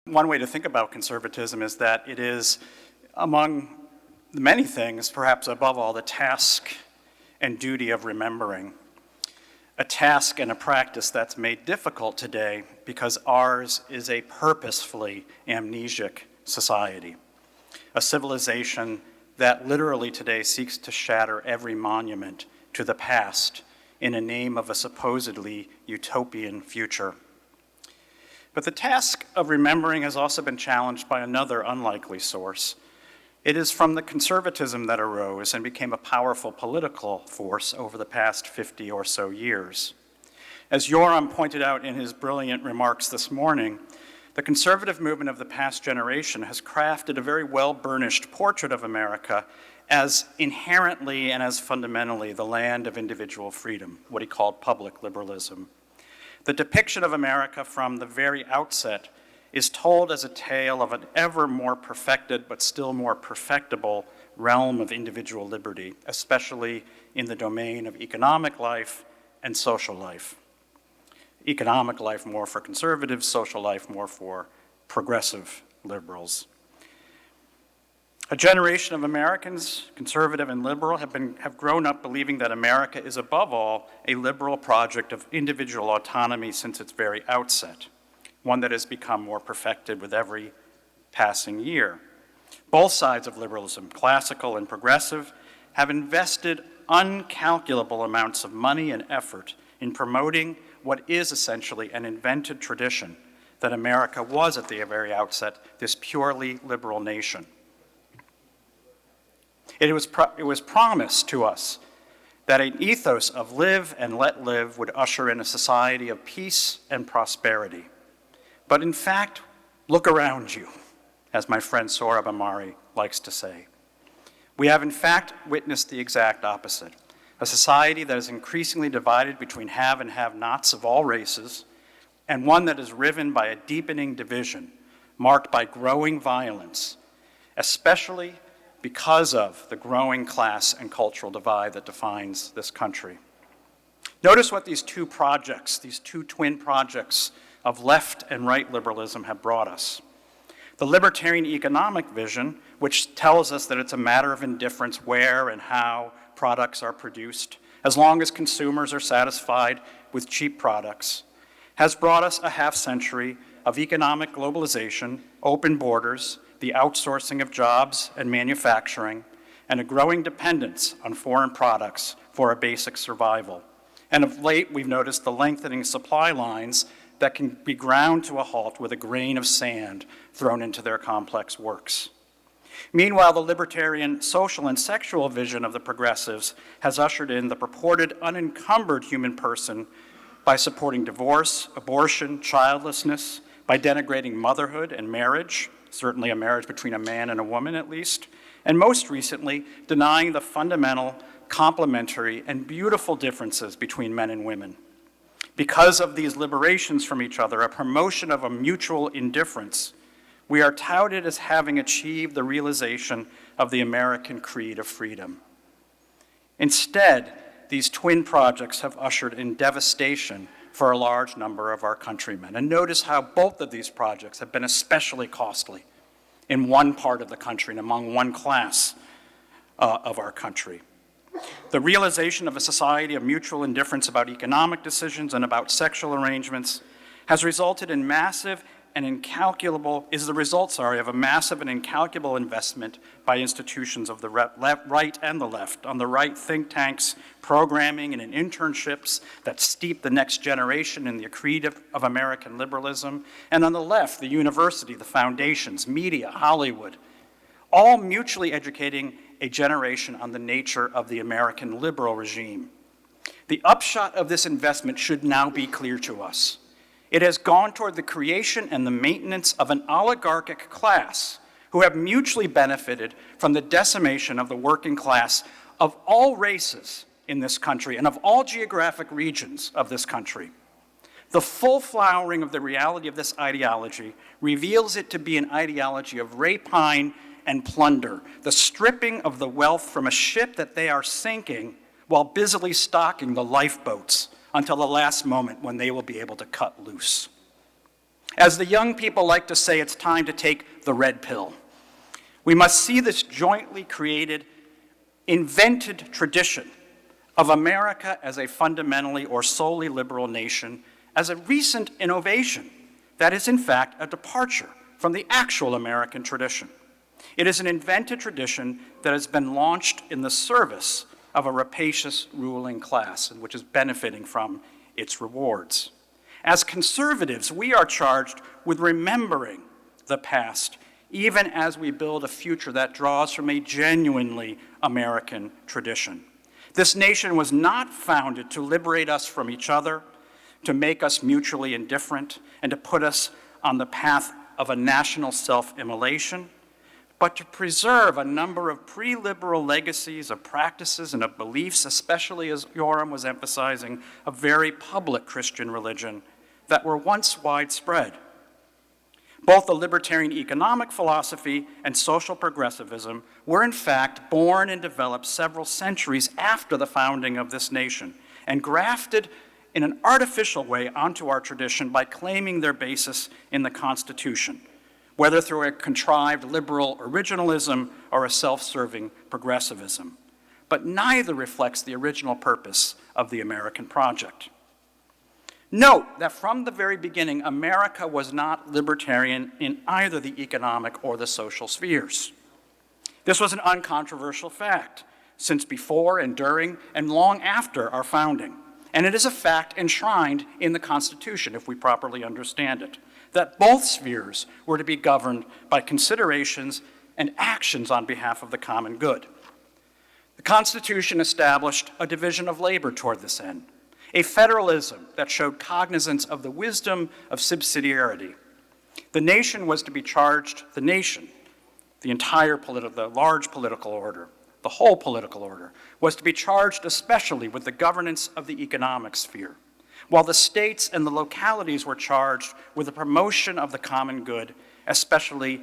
One way to think about conservatism is that it is, among many things, perhaps above all, the task and duty of remembering. A task and a practice that's made difficult today because ours is a purposefully amnesic society, a civilization that literally today seeks to shatter every monument to the past in the name of a supposedly utopian future. But the task of remembering has also been challenged by another unlikely source. It is from the conservatism that arose and became a powerful political force over the past 50 or so years. As Yoram pointed out in his brilliant remarks this morning, the conservative movement of the past generation has crafted a very well-burnished portrait of America as inherently and as fundamentally the land of individual freedom, what he called public liberalism. The depiction of America from the very outset is told as a tale of an ever more perfected but still more perfectible realm of individual liberty, especially in the domain of economic life and social life. Economic life more for conservatives, social life more for progressive liberals. A generation of Americans, conservative and liberal, have grown up believing that America is above all a liberal project of individual autonomy since its very outset, one that has become more perfected with every passing year. Both sides of liberalism, classical and progressive, have invested uncalculable amounts of money and effort in promoting what is essentially an invented tradition that America was at the very outset this purely liberal nation. It was promised to us that an ethos of live and let live would usher in a society of peace and prosperity. But in fact, look around you, as my friend Sohrab Ahmari likes to say. We have in fact witnessed the exact opposite, a society that is increasingly divided between have and have-nots of all races, and one that is riven by a deepening division marked by growing violence, especially because of the growing class and cultural divide that defines this country. Notice what these two projects, these two twin projects of left and right liberalism have brought us. The libertarian economic vision, which tells us that it's a matter of indifference where and how products are produced, as long as consumers are satisfied with cheap products, has brought us a half century of economic globalization, open borders, the outsourcing of jobs and manufacturing, and a growing dependence on foreign products for our basic survival. And of late, we've noticed the lengthening supply lines that can be ground to a halt with a grain of sand thrown into their complex works. Meanwhile, the libertarian social and sexual vision of the progressives has ushered in the purported unencumbered human person by supporting divorce, abortion, childlessness, by denigrating motherhood and marriage, certainly a marriage between a man and a woman at least, and most recently, denying the fundamental, complementary, and beautiful differences between men and women. Because of these liberations from each other, a promotion of a mutual indifference, we are touted as having achieved the realization of the American creed of freedom. Instead, these twin projects have ushered in devastation for a large number of our countrymen. And notice how both of these projects have been especially costly in one part of the country and among one class of our country. The realization of a society of mutual indifference about economic decisions and about sexual arrangements has resulted in is the result of a massive and incalculable investment by institutions of the right and the left. On the right, think tanks, programming, and in internships that steep the next generation in the creed of American liberalism. And on the left, the university, the foundations, media, Hollywood, all mutually educating a generation on the nature of the American liberal regime. The upshot of this investment should now be clear to us. It has gone toward the creation and the maintenance of an oligarchic class who have mutually benefited from the decimation of the working class of all races in this country and of all geographic regions of this country. The full flowering of the reality of this ideology reveals it to be an ideology of rapine and plunder, the stripping of the wealth from a ship that they are sinking while busily stocking the lifeboats until the last moment when they will be able to cut loose. As the young people like to say, it's time to take the red pill. We must see this jointly created, invented tradition of America as a fundamentally or solely liberal nation as a recent innovation that is, in fact, a departure from the actual American tradition. It is an invented tradition that has been launched in the service of a rapacious ruling class and which is benefiting from its rewards. As conservatives, we are charged with remembering the past, even as we build a future that draws from a genuinely American tradition. This nation was not founded to liberate us from each other, to make us mutually indifferent, and to put us on the path of a national self-immolation, but to preserve a number of pre-liberal legacies of practices and of beliefs, especially as Yoram was emphasizing, a very public Christian religion that were once widespread. Both the libertarian economic philosophy and social progressivism were in fact born and developed several centuries after the founding of this nation and grafted in an artificial way onto our tradition by claiming their basis in the Constitution, whether through a contrived liberal originalism or a self-serving progressivism. But neither reflects the original purpose of the American project. Note that from the very beginning, America was not libertarian in either the economic or the social spheres. This was an uncontroversial fact since before and during and long after our founding. And it is a fact enshrined in the Constitution, if we properly understand it, that both spheres were to be governed by considerations and actions on behalf of the common good. The Constitution established a division of labor toward this end, a federalism that showed cognizance of the wisdom of subsidiarity. The nation was to be charged, the nation, the large political order, the whole political order, was to be charged especially with the governance of the economic sphere, while the states and the localities were charged with the promotion of the common good, especially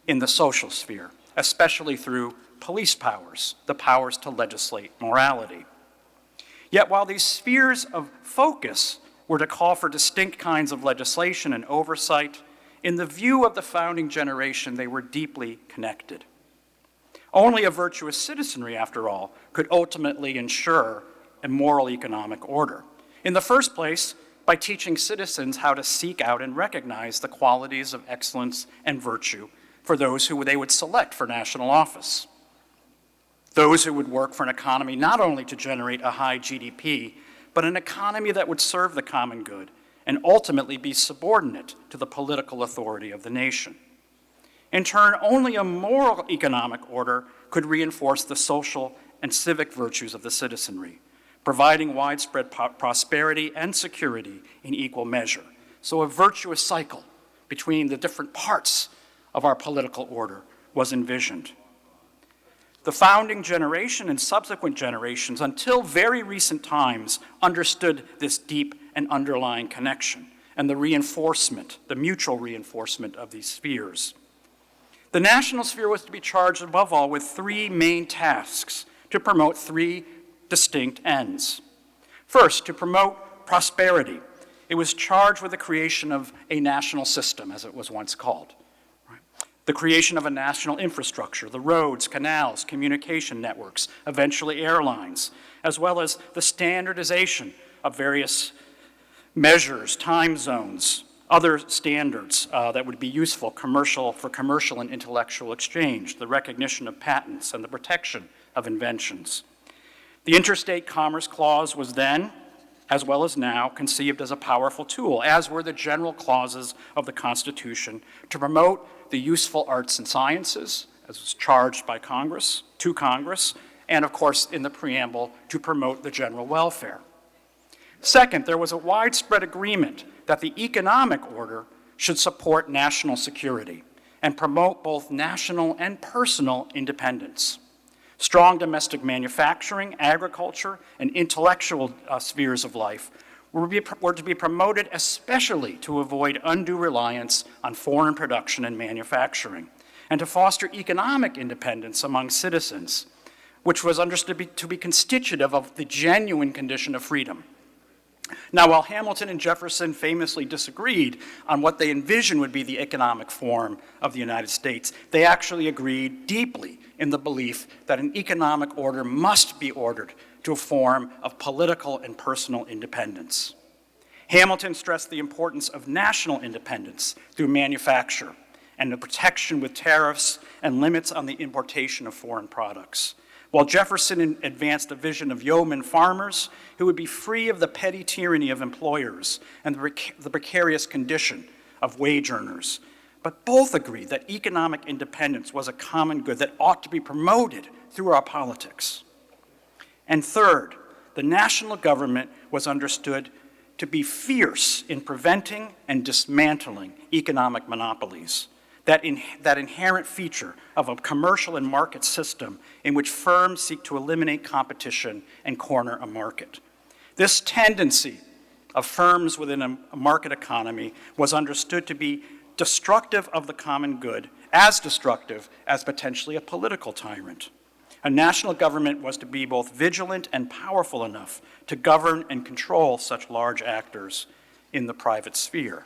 in the social sphere, especially through police powers, the powers to legislate morality. Yet while these spheres of focus were to call for distinct kinds of legislation and oversight, in the view of the founding generation, they were deeply connected. Only a virtuous citizenry, after all, could ultimately ensure a moral economic order. In the first place, by teaching citizens how to seek out and recognize the qualities of excellence and virtue for those who they would select for national office. Those who would work for an economy not only to generate a high GDP, but an economy that would serve the common good and ultimately be subordinate to the political authority of the nation. In turn, only a moral economic order could reinforce the social and civic virtues of the citizenry, providing widespread prosperity and security in equal measure. So a virtuous cycle between the different parts of our political order was envisioned. The founding generation and subsequent generations, until very recent times, understood this deep and underlying connection and the reinforcement, the mutual reinforcement of these spheres. The national sphere was to be charged above all with three main tasks to promote three distinct ends. First, to promote prosperity. It was charged with the creation of a national system, as it was once called. The creation of a national infrastructure, the roads, canals, communication networks, eventually airlines, as well as the standardization of various measures, time zones, other standards that would be useful for commercial and intellectual exchange, the recognition of patents and the protection of inventions. The Interstate Commerce Clause was then, as well as now, conceived as a powerful tool, as were the general clauses of the Constitution, to promote the useful arts and sciences, as was charged by Congress, and of course in the preamble, to promote the general welfare. Second, there was a widespread agreement that the economic order should support national security and promote both national and personal independence. Strong domestic manufacturing, agriculture, and intellectual spheres of life were to be promoted especially to avoid undue reliance on foreign production and manufacturing, and to foster economic independence among citizens, which was understood to be constitutive of the genuine condition of freedom. Now, while Hamilton and Jefferson famously disagreed on what they envisioned would be the economic form of the United States, they actually agreed deeply in the belief that an economic order must be ordered to a form of political and personal independence. Hamilton stressed the importance of national independence through manufacture and the protection with tariffs and limits on the importation of foreign products, while Jefferson advanced a vision of yeoman farmers who would be free of the petty tyranny of employers and the precarious condition of wage earners. But both agreed that economic independence was a common good that ought to be promoted through our politics. And third, the national government was understood to be fierce in preventing and dismantling economic monopolies, that inherent feature of a commercial and market system in which firms seek to eliminate competition and corner a market. This tendency of firms within a market economy was understood to be destructive of the common good, as destructive as potentially a political tyrant. A national government was to be both vigilant and powerful enough to govern and control such large actors in the private sphere.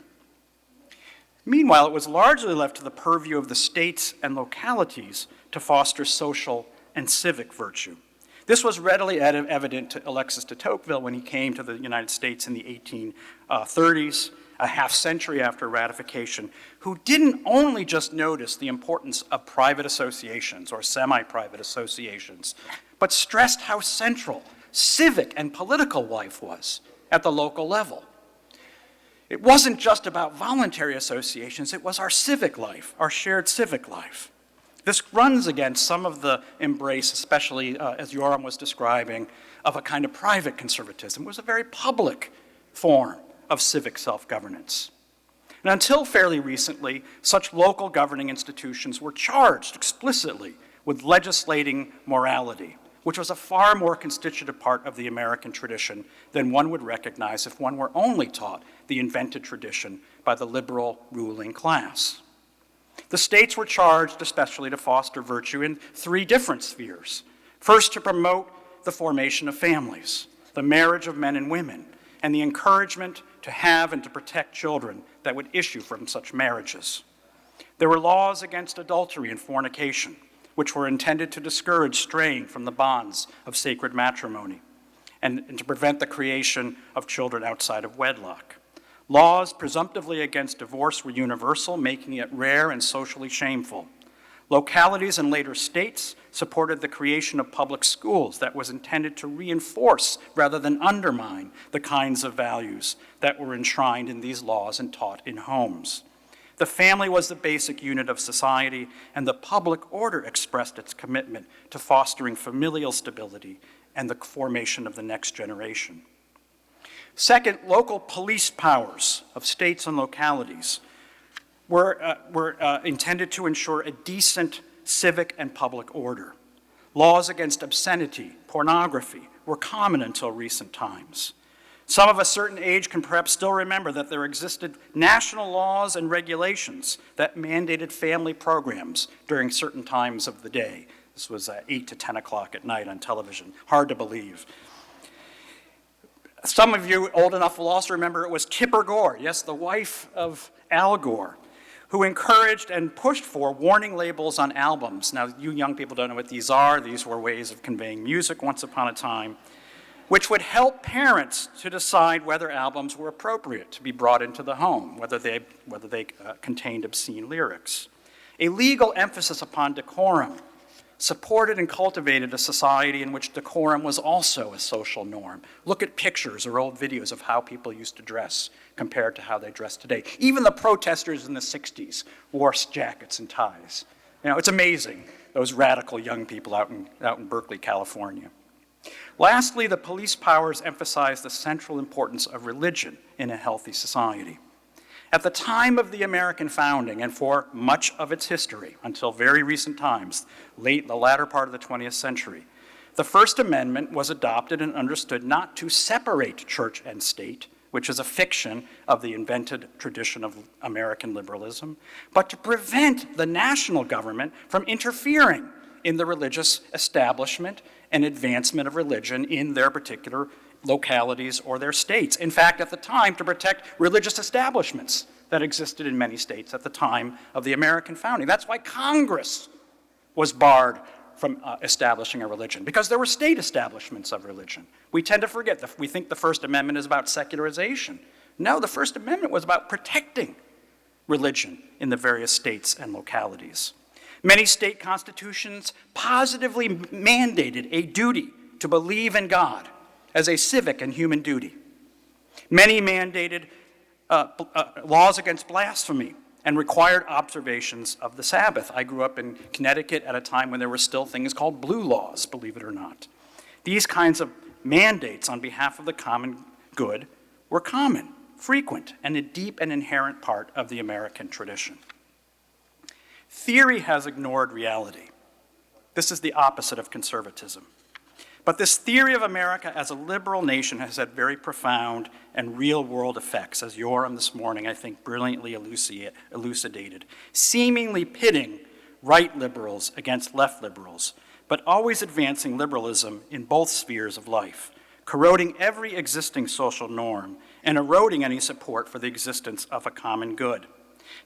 Meanwhile, it was largely left to the purview of the states and localities to foster social and civic virtue. This was readily evident to Alexis de Tocqueville when he came to the United States in the 1830s, a half century after ratification, who didn't only just notice the importance of private associations or semi-private associations, but stressed how central civic and political life was at the local level. It wasn't just about voluntary associations, it was our civic life, our shared civic life. This runs against some of the embrace, especially as Yoram was describing, of a kind of private conservatism. It was a very public form of civic self-governance. And until fairly recently, such local governing institutions were charged explicitly with legislating morality, which was a far more constitutive part of the American tradition than one would recognize if one were only taught the invented tradition by the liberal ruling class. The states were charged especially to foster virtue in three different spheres. First, to promote the formation of families, the marriage of men and women, and the encouragement to have and to protect children that would issue from such marriages. There were laws against adultery and fornication, which were intended to discourage straying from the bonds of sacred matrimony and to prevent the creation of children outside of wedlock. Laws presumptively against divorce were universal, making it rare and socially shameful. Localities and later states supported the creation of public schools that was intended to reinforce rather than undermine the kinds of values that were enshrined in these laws and taught in homes. The family was the basic unit of society, and the public order expressed its commitment to fostering familial stability and the formation of the next generation. Second, local police powers of states and localities were intended to ensure a decent civic and public order. Laws against obscenity, pornography were common until recent times. Some of a certain age can perhaps still remember that there existed national laws and regulations that mandated family programs during certain times of the day. This was 8 to 10 o'clock at night on television. Hard to believe. Some of you old enough will also remember it was Tipper Gore, yes, the wife of Al Gore, who encouraged and pushed for warning labels on albums. Now, you young people don't know what these are. These were ways of conveying music once upon a time, which would help parents to decide whether albums were appropriate to be brought into the home, whether they contained obscene lyrics. A legal emphasis upon decorum supported and cultivated a society in which decorum was also a social norm. Look at pictures or old videos of how people used to dress compared to how they dress today. Even the protesters in the 60s wore jackets and ties. You know, it's amazing, those radical young people out in Berkeley, California. Lastly, the police powers emphasized the central importance of religion in a healthy society. At the time of the American founding, and for much of its history, until very recent times, the latter part of the 20th century, the First Amendment was adopted and understood not to separate church and state, which is a fiction of the invented tradition of American liberalism, but to prevent the national government from interfering in the religious establishment and advancement of religion in their particular localities or their states. In fact, at the time, to protect religious establishments that existed in many states at the time of the American founding. That's why Congress was barred from establishing a religion, because there were state establishments of religion. We tend to forget that we think the First Amendment is about secularization. No, the First Amendment was about protecting religion in the various states and localities. Many state constitutions positively mandated a duty to believe in God as a civic and human duty. Many mandated laws against blasphemy and required observations of the Sabbath. I grew up in Connecticut at a time when there were still things called blue laws, believe it or not. These kinds of mandates on behalf of the common good were common, frequent, and a deep and inherent part of the American tradition. Theory has ignored reality. This is the opposite of conservatism. But this theory of America as a liberal nation has had very profound and real-world effects, as Yoram this morning, I think, brilliantly elucidated, seemingly pitting right liberals against left liberals, but always advancing liberalism in both spheres of life, corroding every existing social norm and eroding any support for the existence of a common good.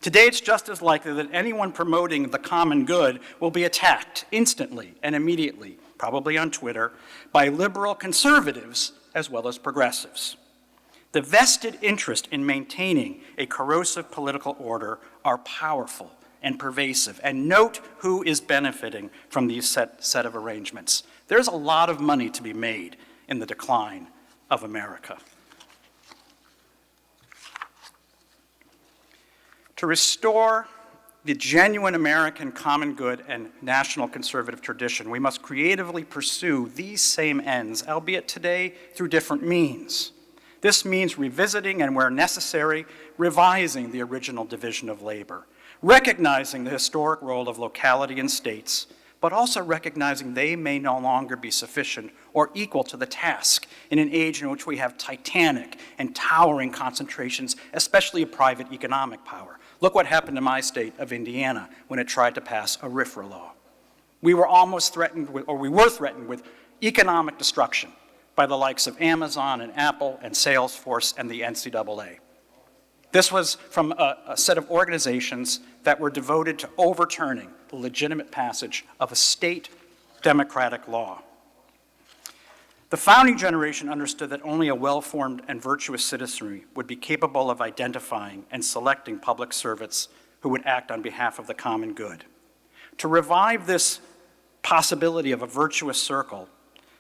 Today, it's just as likely that anyone promoting the common good will be attacked instantly and immediately, probably on Twitter, by liberal conservatives as well as progressives. The vested interest in maintaining a corrosive political order are powerful and pervasive, and note who is benefiting from these set of arrangements. There's a lot of money to be made in the decline of America. To restore the genuine American common good and national conservative tradition, we must creatively pursue these same ends, albeit today through different means. This means revisiting and, where necessary, revising the original division of labor, recognizing the historic role of locality and states, but also recognizing they may no longer be sufficient or equal to the task in an age in which we have titanic and towering concentrations, especially of private economic power. Look what happened to my state of Indiana when it tried to pass a RFRA law. We were threatened with economic destruction by the likes of Amazon and Apple and Salesforce and the NCAA. This was from a set of organizations that were devoted to overturning the legitimate passage of a state democratic law. The founding generation understood that only a well-formed and virtuous citizenry would be capable of identifying and selecting public servants who would act on behalf of the common good. To revive this possibility of a virtuous circle,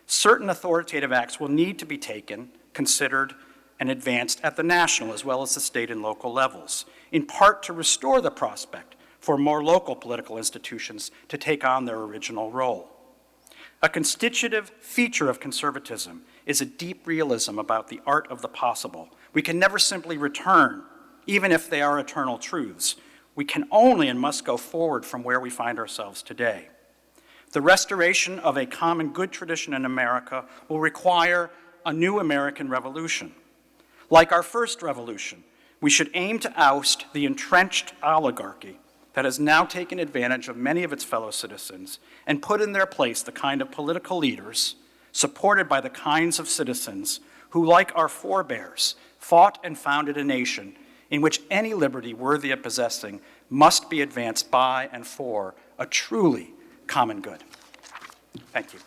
certain authoritative acts will need to be taken, considered, and advanced at the national as well as the state and local levels, in part to restore the prospect for more local political institutions to take on their original role. A constitutive feature of conservatism is a deep realism about the art of the possible. We can never simply return, even if they are eternal truths. We can only and must go forward from where we find ourselves today. The restoration of a common good tradition in America will require a new American revolution. Like our first revolution, we should aim to oust the entrenched oligarchy that has now taken advantage of many of its fellow citizens and put in their place the kind of political leaders supported by the kinds of citizens who, like our forebears, fought and founded a nation in which any liberty worthy of possessing must be advanced by and for a truly common good. Thank you.